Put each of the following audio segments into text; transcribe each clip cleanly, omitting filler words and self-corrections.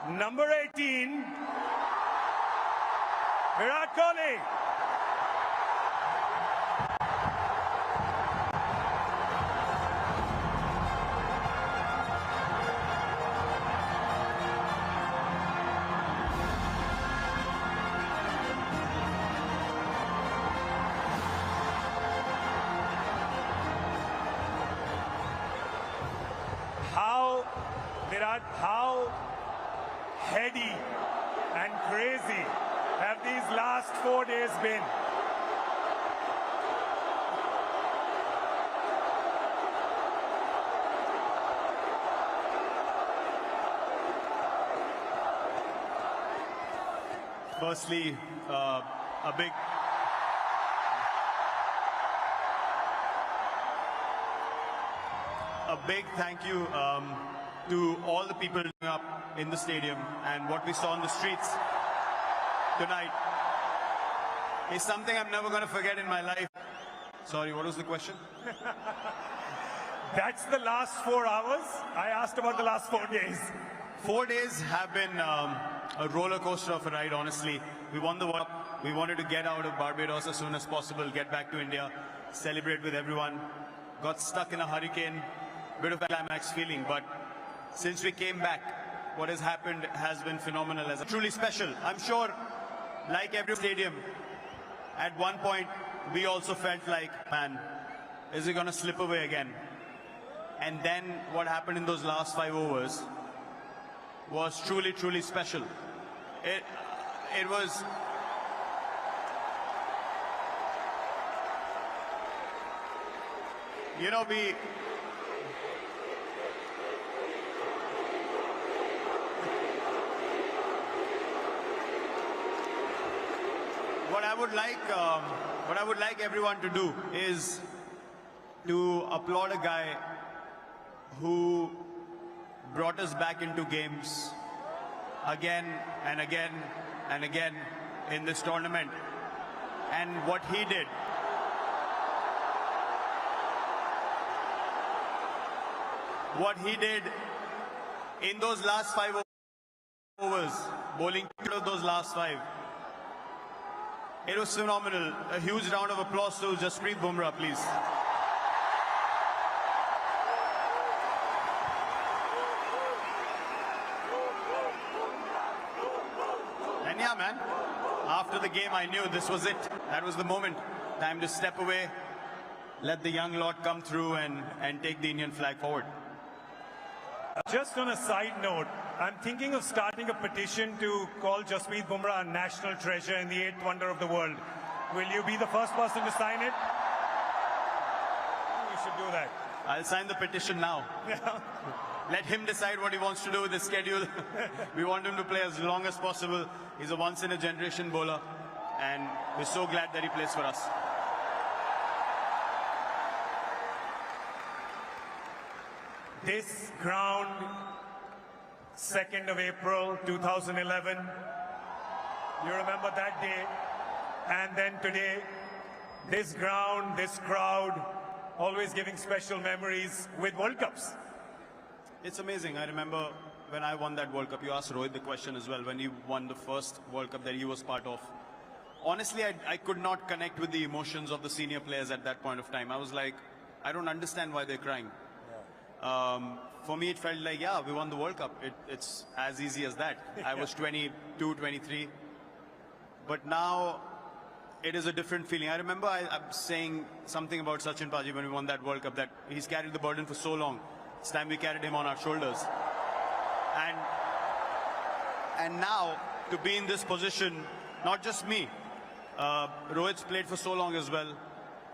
Number 18, Virat Kohli. How heady and crazy have these last 4 days been? Firstly, a big thank you to all the people up in the stadium, and what we saw on the streets tonight is something I'm never going to forget in my life. Sorry, what was the question? That's the last 4 hours. I asked about the last 4 days. 4 days have been a roller coaster of a ride, honestly. We won the World Cup. We wanted to get out of Barbados as soon as possible, get back to India, celebrate with everyone. Got stuck in a hurricane, bit of a climax feeling, but since we came back, what has happened has been phenomenal. As truly special. I'm sure, like every stadium, at one point, we also felt like, man, is it going to slip away again? And then what happened in those last 5 overs was truly, truly special. It was... You know, what I would like everyone to do is to applaud a guy who brought us back into games again and again and again in this tournament. And what he did, in those last 5 overs, bowling those last 5, it was phenomenal. A huge round of applause to Jasprit Bumrah, please. And yeah, man, after the game, I knew this was it. That was the moment. Time to step away, let the young lot come through and take the Indian flag forward. Just on a side note, I'm thinking of starting a petition to call Jasprit Bumrah a national treasure in the 8th wonder of the world. Will you be the first person to sign it? We should do that. I'll sign the petition now. Let him decide what he wants to do with his schedule. We want him to play as long as possible. He's a once-in-a-generation bowler, and we're so glad that he plays for us. This ground, 2nd of April 2011, you remember that day, and then today, this ground, this crowd, always giving special memories with World Cups. It's amazing. I remember when I won that World Cup, you asked Rohit the question as well, when he won the first World Cup that he was part of. Honestly, I could not connect with the emotions of the senior players at that point of time. I was like, I don't understand why they're crying. For me, it felt like, yeah, we won the World Cup. It's as easy as that. I was 22, 23. But now, it is a different feeling. I remember I'm saying something about Sachin Paji when we won that World Cup, that he's carried the burden for so long. It's time we carried him on our shoulders. And now, to be in this position, not just me, Rohit's played for so long as well.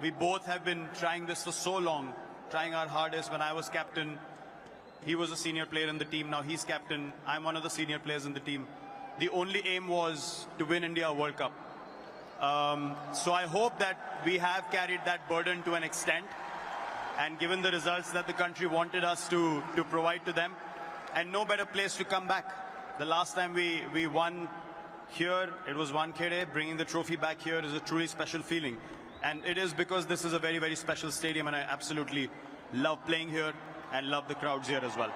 We both have been trying this for so long, trying our hardest. When I was captain, he was a senior player in the team. Now he's captain. I'm one of the senior players in the team. The only aim was to win India a World Cup. So I hope that we have carried that burden to an extent, and given the results that the country wanted us to provide to them, and no better place to come back. The last time we won here, it was Wankhede. Bringing the trophy back here is a truly special feeling. And it is because this is a very, very special stadium, and I absolutely love playing here and love the crowds here as well.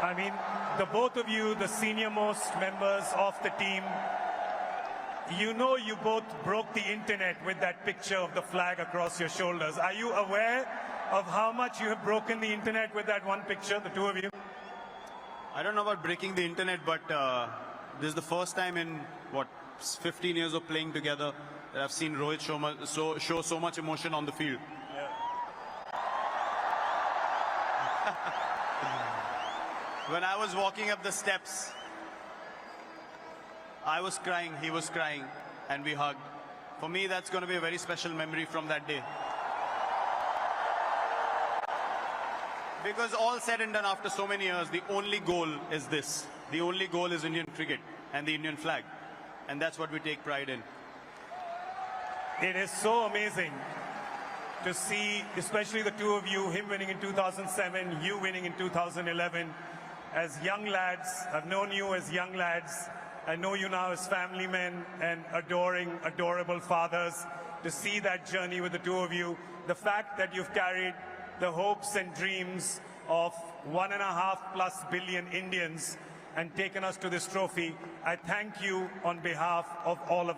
I mean, the both of you, the senior most members of the team, you know you both broke the internet with that picture of the flag across your shoulders. Are you aware of how much you have broken the internet with that one picture, the two of you? I don't know about breaking the internet, but this is the first time in, 15 years of playing together that I've seen Rohit show so much emotion on the field. When I was walking up the steps, I was crying, he was crying, and we hugged. For me, that's going to be a very special memory from that day. Because all said and done after so many years, the only goal is this. The only goal is Indian cricket and the Indian flag. And that's what we take pride in. It is so amazing to see, especially the two of you, him winning in 2007, you winning in 2011. As young lads, I've known you as young lads. I know you now as family men and adorable fathers. To see that journey with the two of you, the fact that you've carried the hopes and dreams of 1.5+ billion Indians and taken us to this trophy, I thank you on behalf of all of them.